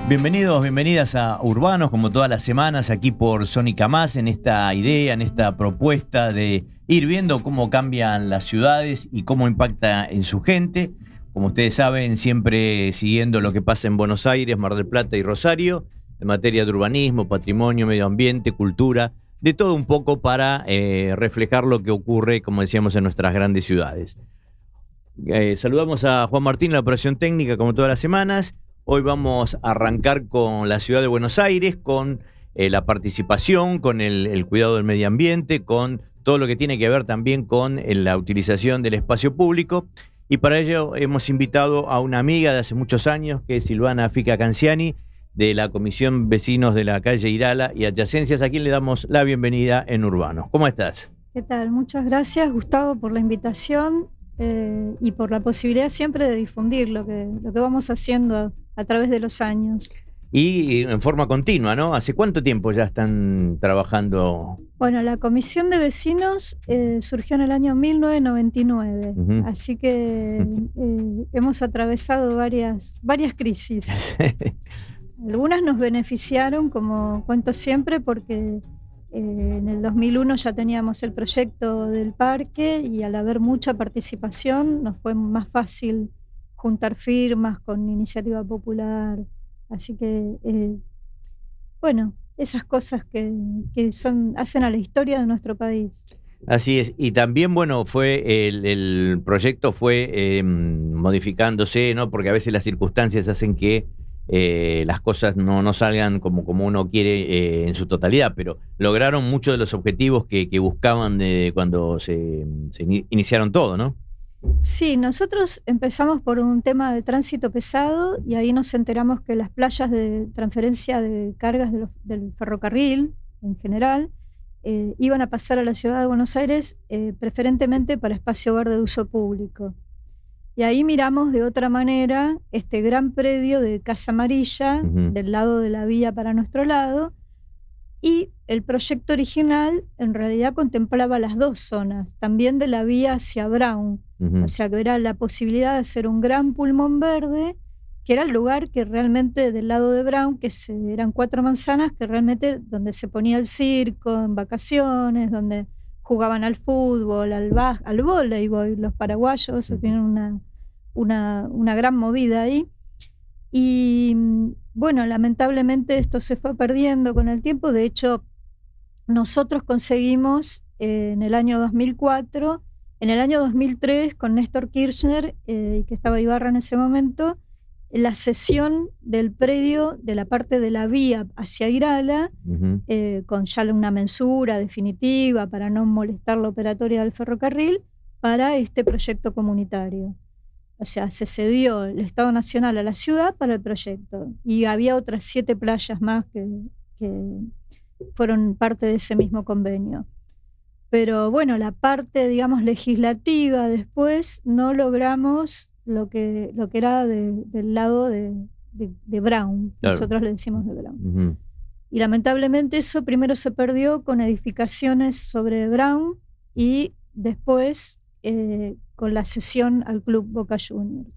Bienvenidos, bienvenidas a Urbanos, como todas las semanas, aquí por Sónica Más, en esta idea, en esta propuesta de ir viendo cómo cambian las ciudades y cómo impacta en su gente. Como ustedes saben, siempre siguiendo lo que pasa en Buenos Aires, Mar del Plata y Rosario, en materia de urbanismo, patrimonio, medio ambiente, cultura, de todo un poco para reflejar lo que ocurre, como decíamos, en nuestras grandes ciudades. Saludamos a Juan Martín, la operación técnica, como todas las semanas. Hoy vamos a arrancar con la ciudad de Buenos Aires, con la participación, con el cuidado del medio ambiente, con todo lo que tiene que ver también con la utilización del espacio público. Y para ello hemos invitado a una amiga de hace muchos años, que es Silvana Fica Canciani, de la Comisión Vecinos de la calle Irala y adyacencias, a quien le damos la bienvenida en Urbanos. ¿Cómo estás? ¿Qué tal? Muchas gracias, Gustavo, por la invitación y por la posibilidad siempre de difundir lo que vamos haciendo a través de los años. Y en forma continua, ¿no? ¿Hace cuánto tiempo ya están trabajando? Bueno, la Comisión de Vecinos surgió en el año 1999, así que hemos atravesado varias crisis. Algunas nos beneficiaron, como cuento siempre, porque en el 2001 ya teníamos el proyecto del parque y al haber mucha participación nos fue más fácil juntar firmas con iniciativa popular. Así que, bueno, esas cosas que hacen a la historia de nuestro país. Así es, y también, bueno, fue el proyecto fue modificándose, ¿no? Porque a veces las circunstancias hacen que las cosas no salgan como uno quiere en su totalidad, pero lograron muchos de los objetivos que buscaban cuando se iniciaron todo, ¿no? Sí, nosotros empezamos por un tema de tránsito pesado y ahí nos enteramos que las playas de transferencia de cargas del ferrocarril en general iban a pasar a la ciudad de Buenos Aires preferentemente para espacio verde de uso público. Y ahí miramos de otra manera este gran predio de Casa Amarilla, del lado de la vía para nuestro lado, y el proyecto original en realidad contemplaba las dos zonas, también de la vía hacia Brown, o sea que era la posibilidad de hacer un gran pulmón verde, que era el lugar que realmente del lado de Brown, eran 4 manzanas, que realmente donde se ponía el circo en vacaciones, donde jugaban al fútbol, al voleibol, los paraguayos tienen una gran movida ahí. Y bueno, lamentablemente esto se fue perdiendo con el tiempo. De hecho, nosotros conseguimos en el año 2004, en el año 2003, con Néstor Kirchner, que estaba Ibarra en ese momento, la cesión del predio de la parte de la vía hacia Irala, con ya una mensura definitiva para no molestar la operatoria del ferrocarril, para este proyecto comunitario. O sea, se cedió el Estado Nacional a la ciudad para el proyecto. Y había otras 7 playas más que fueron parte de ese mismo convenio. Pero bueno, la parte, digamos, legislativa después no logramos lo que era del lado de Brown. Claro. Nosotros le decimos de Brown. Y lamentablemente eso primero se perdió con edificaciones sobre Brown y después con la cesión al Club Boca Juniors.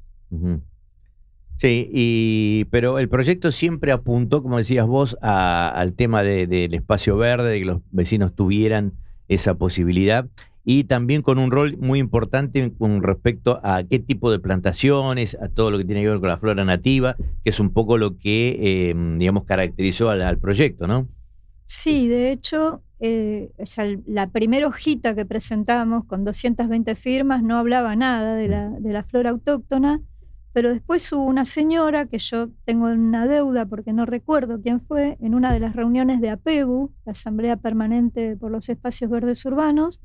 Sí, pero el proyecto siempre apuntó, como decías vos, al tema del espacio verde, de que los vecinos tuvieran esa posibilidad, y también con un rol muy importante con respecto a qué tipo de plantaciones, a todo lo que tiene que ver con la flora nativa, que es un poco lo que, digamos, caracterizó al proyecto, ¿no? Sí, de hecho, la primera hojita que presentamos con 220 firmas no hablaba nada de la flora autóctona, pero después hubo una señora que yo tengo una deuda porque no recuerdo quién fue, en una de las reuniones de APEBU, la Asamblea Permanente por los Espacios Verdes Urbanos,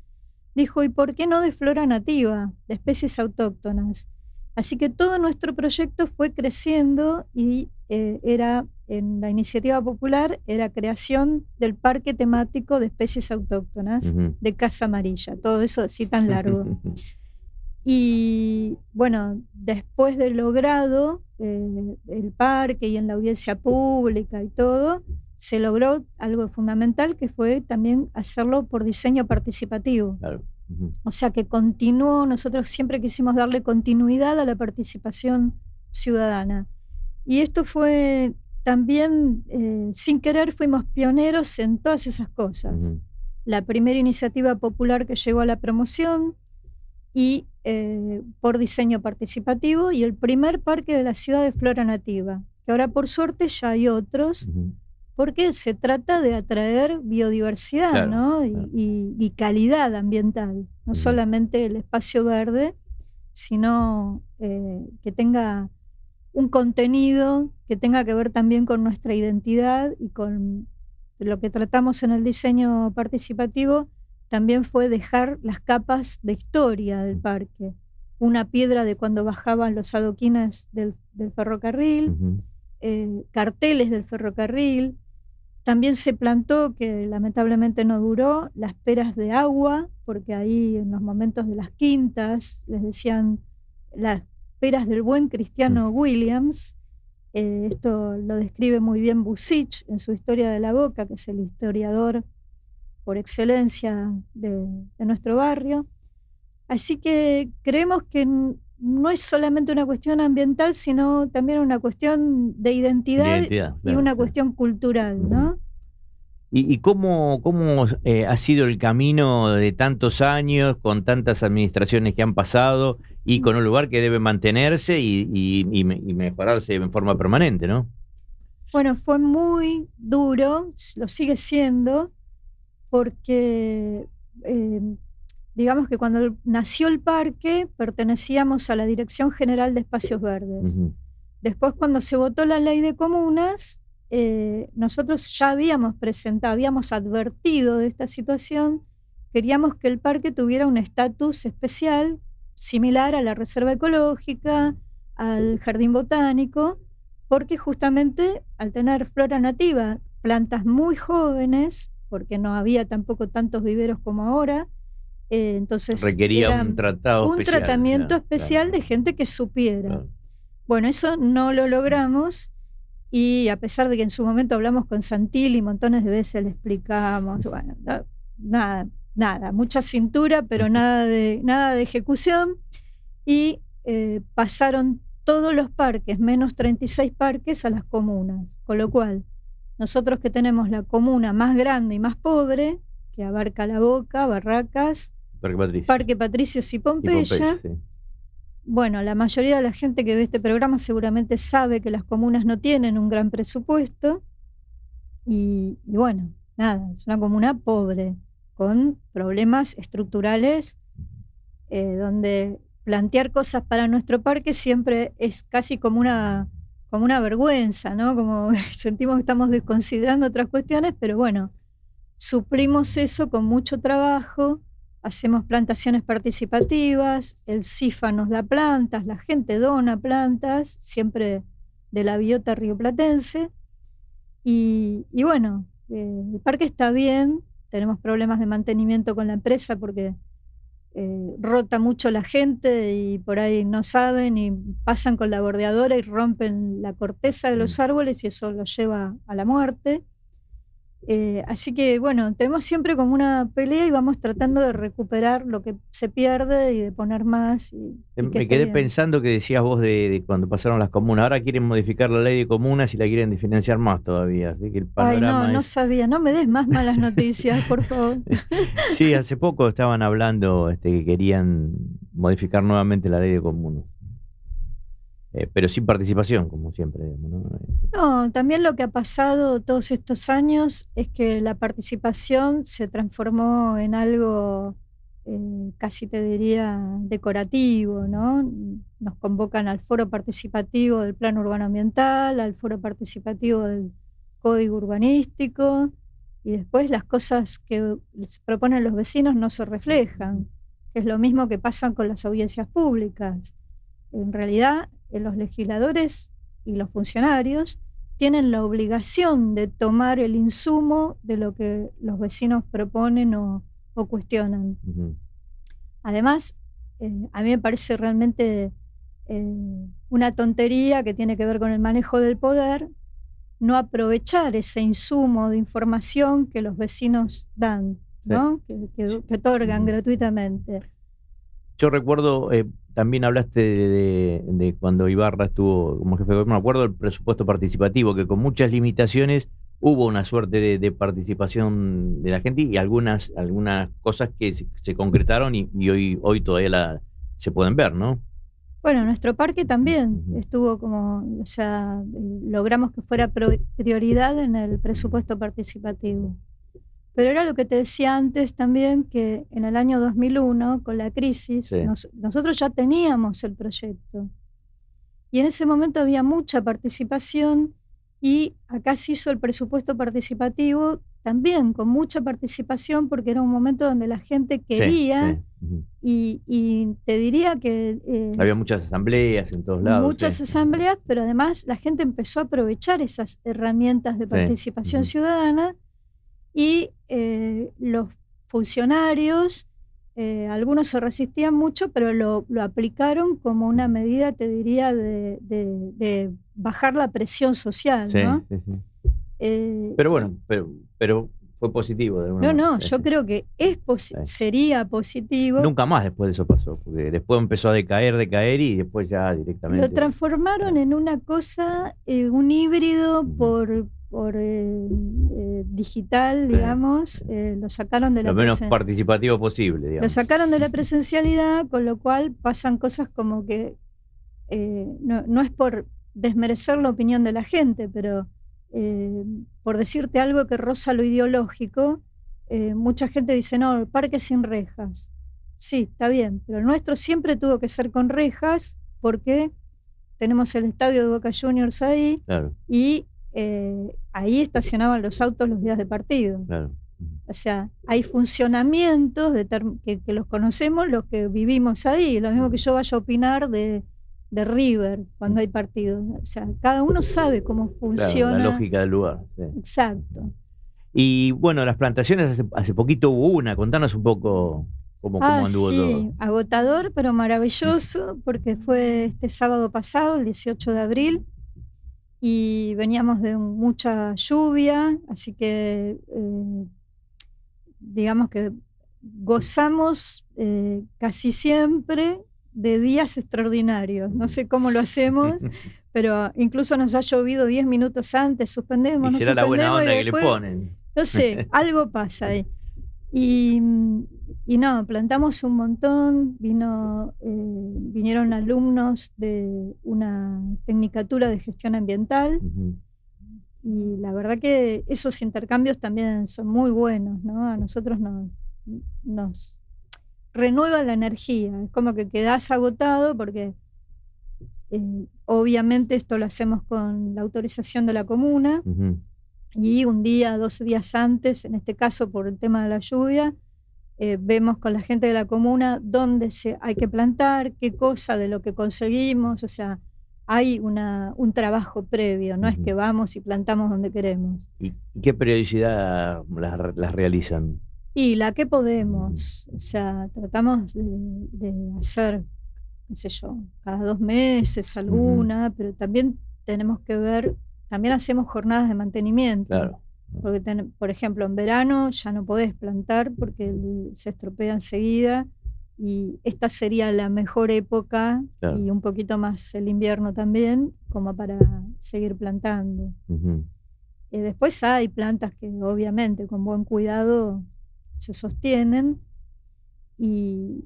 dijo, ¿y por qué no de flora nativa, de especies autóctonas? Así que todo nuestro proyecto fue creciendo y era, en la iniciativa popular, era creación del parque temático de especies autóctonas de Casa Amarilla, todo eso así tan largo. Y bueno, después de logrado el parque y en la audiencia pública y todo, se logró algo fundamental, que fue también hacerlo por diseño participativo. Claro. O sea que continuó, nosotros siempre quisimos darle continuidad a la participación ciudadana. Y esto fue también, sin querer, fuimos pioneros en todas esas cosas. Ujú. La primera iniciativa popular que llegó a la promoción y por diseño participativo, y el primer parque de la ciudad de flora nativa, que ahora por suerte ya hay otros, Ujú. porque se trata de atraer biodiversidad, Claro, ¿no? claro. Y calidad ambiental, no Ujú. solamente el espacio verde, sino que tenga un contenido que tenga que ver también con nuestra identidad y con lo que tratamos en el diseño participativo. También fue dejar las capas de historia del parque. Una piedra de cuando bajaban los adoquines del ferrocarril, Ujú. carteles del ferrocarril. También se plantó, que lamentablemente no duró, las peras de agua, porque ahí en los momentos de las quintas les decían las peras del buen Cristiano Williams. Esto lo describe muy bien Bucich en su Historia de la Boca, que es el historiador por excelencia de nuestro barrio. Así que creemos que no es solamente una cuestión ambiental, sino también una cuestión de De identidad identidad, y claro, una claro. cuestión cultural, Ujú. ¿no? ¿Y cómo ha sido el camino de tantos años, con tantas administraciones que han pasado y con un lugar que debe mantenerse y mejorarse en forma permanente, ¿no? Bueno, fue muy duro, lo sigue siendo, porque digamos que cuando nació el parque pertenecíamos a la Dirección General de Espacios Verdes. Ujú. Después, cuando se votó la ley de comunas, nosotros ya habíamos presentado, habíamos advertido de esta situación. Queríamos que el parque tuviera un estatus especial, similar a la reserva ecológica, al jardín botánico, porque justamente al tener flora nativa, plantas muy jóvenes, porque no había tampoco tantos viveros como ahora, entonces Requería era un tratado un especial, tratamiento claro, especial claro, de gente que supiera. claro. Bueno, eso no lo logramos, y a pesar de que en su momento hablamos con Santilli montones de veces, le explicamos, bueno, nada, mucha cintura, pero nada de ejecución, y pasaron todos los parques, menos 36 parques, a las comunas, con lo cual nosotros, que tenemos la comuna más grande y más pobre, que abarca La Boca, Barracas, Parque Patricio. Parque Patricios y Y Pompeya, Pompeya. sí. Bueno, la mayoría de la gente que ve este programa seguramente sabe que las comunas no tienen un gran presupuesto y bueno, nada, es una comuna pobre, con problemas estructurales, donde plantear cosas para nuestro parque siempre es casi como una vergüenza, ¿no? Como sentimos que estamos desconsiderando otras cuestiones, pero bueno, suplimos eso con mucho trabajo. Hacemos plantaciones participativas, el CIFA nos da plantas, la gente dona plantas, siempre de la biota rioplatense. Y bueno, el parque está bien, tenemos problemas de mantenimiento con la empresa porque rota mucho la gente y por ahí no saben y pasan con la bordeadora y rompen la corteza de los árboles y eso los lleva a la muerte. Así que bueno, tenemos siempre como una pelea y vamos tratando de recuperar lo que se pierde y de poner más y que Me esté quedé bien. pensando que decías vos de cuando pasaron las comunas. Ahora quieren modificar la ley de comunas y la quieren financiar más todavía. Así que el Ay, no, panorama no es. sabía, no me des más malas noticias, por favor. Sí, hace poco estaban hablando que querían modificar nuevamente la ley de comunas. Pero sin participación, como siempre, digamos, ¿no? No, también lo que ha pasado todos estos años es que la participación se transformó en algo casi te diría decorativo, ¿no? Nos convocan al foro participativo del Plan Urbano Ambiental, al foro participativo del Código Urbanístico, y después las cosas que les proponen los vecinos no se reflejan, que es lo mismo que pasa con las audiencias públicas. En realidad, los legisladores y los funcionarios tienen la obligación de tomar el insumo de lo que los vecinos proponen o cuestionan. Ujú. Además, a mí me parece realmente una tontería que tiene que ver con el manejo del poder, no aprovechar ese insumo de información que los vecinos dan, ¿no? Que otorgan Ujú. gratuitamente. Yo recuerdo, también hablaste de cuando Ibarra estuvo como jefe de gobierno, me acuerdo del presupuesto participativo, que con muchas limitaciones hubo una suerte de participación de la gente y algunas cosas que se concretaron y hoy todavía se pueden ver, ¿no? Bueno, nuestro parque también estuvo o sea, logramos que fuera prioridad en el presupuesto participativo. Pero era lo que te decía antes también, que en el año 2001, con la crisis, Sí. nosotros ya teníamos el proyecto. Y en ese momento había mucha participación y acá se hizo el presupuesto participativo también con mucha participación porque era un momento donde la gente quería y te diría que había muchas asambleas en todos lados. muchas asambleas, pero además la gente empezó a aprovechar esas herramientas de participación ciudadana y los funcionarios, algunos se resistían mucho, pero lo aplicaron como una medida, te diría, de bajar la presión social, ¿no? Pero bueno, pero fue positivo de alguna manera. No, yo creo que sería positivo. Nunca más después de eso pasó, porque después empezó a decaer y después ya directamente. Lo transformaron en una cosa, un híbrido por digital, digamos, lo sacaron de lo menos participativo posible, digamos. Lo sacaron de la presencialidad, con lo cual pasan cosas como que no es por desmerecer la opinión de la gente, pero por decirte algo que roza lo ideológico, mucha gente dice, no, el parque sin rejas. Sí, está bien, pero el nuestro siempre tuvo que ser con rejas porque tenemos el estadio de Boca Juniors ahí, claro. Y ahí estacionaban los autos los días de partido. Claro. O sea, hay funcionamientos que los conocemos los que vivimos ahí. Lo mismo que yo vaya a opinar de River cuando hay partido. O sea, cada uno sabe cómo funciona. Claro, la lógica del lugar. Sí. Exacto. Y bueno, las plantaciones hace poquito hubo una. Contanos un poco cómo anduvo todo. Sí, agotador, pero maravilloso, porque fue este sábado pasado, el 18 de abril. Y veníamos de mucha lluvia, así que digamos que gozamos casi siempre de días extraordinarios. No sé cómo lo hacemos, pero incluso nos ha llovido 10 minutos antes, suspendemos, y será la buena onda que le ponen. No sé, algo pasa ahí. Y no, plantamos un montón, vinieron alumnos de una tecnicatura de gestión ambiental y la verdad que esos intercambios también son muy buenos, ¿no? A nosotros nos renueva la energía, es como que quedás agotado porque obviamente esto lo hacemos con la autorización de la comuna. Y un día, 2 días antes, en este caso por el tema de la lluvia, vemos con la gente de la comuna dónde hay que plantar, qué cosa de lo que conseguimos, o sea, hay un trabajo previo, no es que vamos y plantamos donde queremos. ¿Y qué periodicidad las realizan? Y la que podemos, o sea, tratamos de hacer, qué sé yo, cada 2 meses alguna, pero también tenemos que ver. También hacemos jornadas de mantenimiento. Claro. Porque, por ejemplo, en verano ya no podés plantar porque se estropea enseguida y esta sería la mejor época, claro, y un poquito más el invierno también, como para seguir plantando. Después hay plantas que obviamente con buen cuidado se sostienen y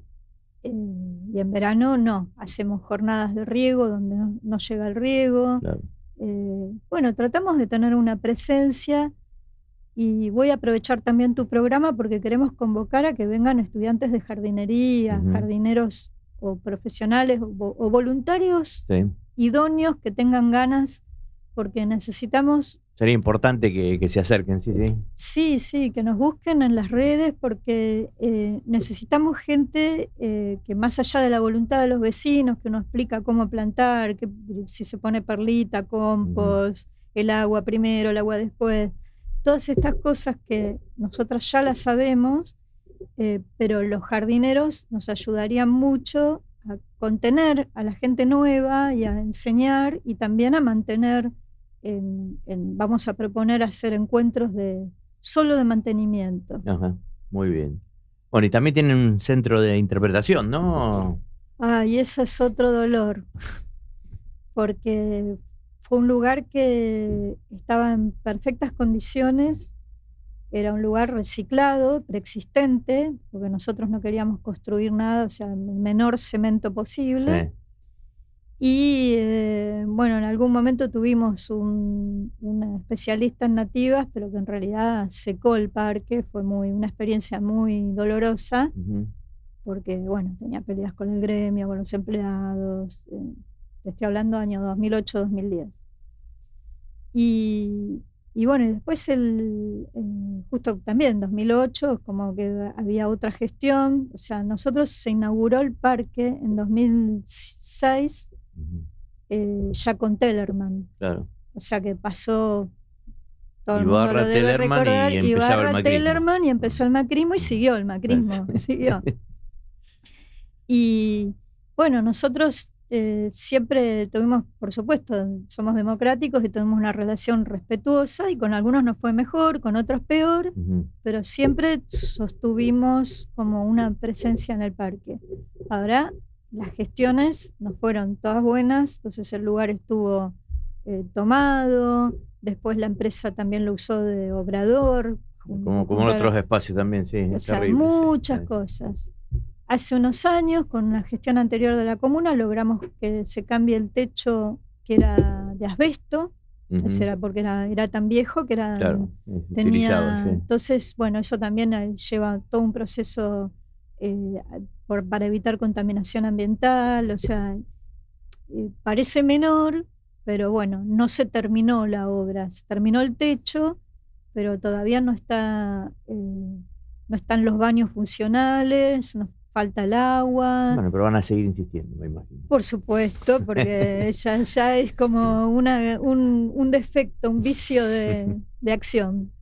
en verano no, hacemos jornadas de riego donde no llega el riego. Claro. Bueno, tratamos de tener una presencia y voy a aprovechar también tu programa porque queremos convocar a que vengan estudiantes de jardinería, jardineros o profesionales o voluntarios idóneos que tengan ganas, porque necesitamos. Sería importante que se acerquen, sí. Sí, que nos busquen en las redes porque necesitamos gente que más allá de la voluntad de los vecinos, que nos explica cómo plantar, que si se pone perlita, compost, el agua primero, el agua después, todas estas cosas que nosotras ya las sabemos, pero los jardineros nos ayudarían mucho a contener a la gente nueva y a enseñar y también a mantener. Vamos a proponer hacer encuentros solo de mantenimiento. Ajá, muy bien. Bueno, y también tienen un centro de interpretación, ¿no? Y ese es otro dolor, porque fue un lugar que estaba en perfectas condiciones, era un lugar reciclado, preexistente, porque nosotros no queríamos construir nada, o sea, el menor cemento posible. Sí. Y bueno, en algún momento tuvimos una especialista en nativas, pero que en realidad secó el parque, fue una experiencia muy dolorosa, Ujú. porque bueno, tenía peleas con el gremio, con los empleados, te estoy hablando año 2008-2010. Y bueno, y después justo también en 2008, como que había otra gestión, o sea, nosotros se inauguró el parque en 2006 Ujú. ya con Tellerman. Claro. O sea que pasó, todo el mundo Ibarra, lo debe Tellerman recordar, y empezaba el Ibarra, macrismo. Tellerman, y empezó el macrismo y siguió el macrismo, siguió. Y bueno, nosotros siempre tuvimos, por supuesto, somos democráticos y tenemos una relación respetuosa, y con algunos nos fue mejor, con otros peor, Ujú. pero siempre sostuvimos como una presencia en el parque. Ahora, las gestiones no fueron todas buenas, entonces el lugar estuvo tomado, después la empresa también lo usó de obrador, Como en junto a otros espacios también, sí, o es sea, terrible. Sí. muchas cosas. Hace unos años, con una gestión anterior de la comuna, logramos que se cambie el techo, que era de asbesto. Ujú. Ese era porque era tan viejo que Claro, utilizado, sí. entonces, bueno, eso también lleva todo un proceso para evitar contaminación ambiental, o sea, parece menor, pero bueno, no se terminó la obra, se terminó el techo, pero todavía no están los baños funcionales, nos falta el agua. Bueno, pero van a seguir insistiendo, me imagino. Por supuesto, porque ya es como un defecto, un vicio de acción.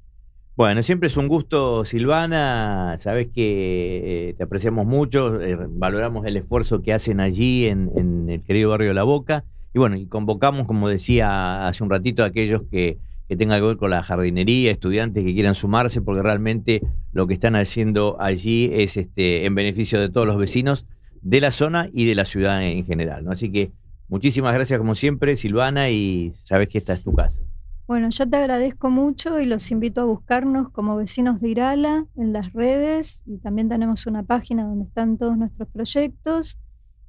Bueno, siempre es un gusto, Silvana. Sabes que te apreciamos mucho, valoramos el esfuerzo que hacen allí en el querido barrio La Boca. Y bueno, y convocamos, como decía hace un ratito, a aquellos que tengan que ver con la jardinería, estudiantes que quieran sumarse, porque realmente lo que están haciendo allí es en beneficio de todos los vecinos de la zona y de la ciudad en general, ¿no? Así que muchísimas gracias, como siempre, Silvana, y sabes que esta es tu casa. Bueno, yo te agradezco mucho y los invito a buscarnos como Vecinos de Irala en las redes, y también tenemos una página donde están todos nuestros proyectos,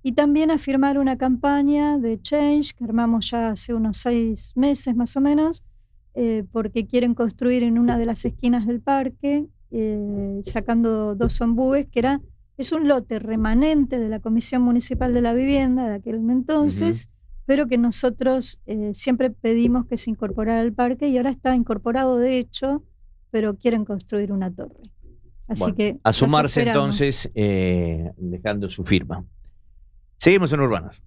y también a firmar una campaña de Change que armamos ya hace unos 6 meses más o menos, porque quieren construir en una de las esquinas del parque, sacando 2 ombúes, es un lote remanente de la Comisión Municipal de la Vivienda de aquel entonces, pero que nosotros siempre pedimos que se incorporara al parque, y ahora está incorporado de hecho, pero quieren construir una torre. Así Bueno, que a los sumarse esperamos. entonces, dejando su firma. Seguimos en Urbanos.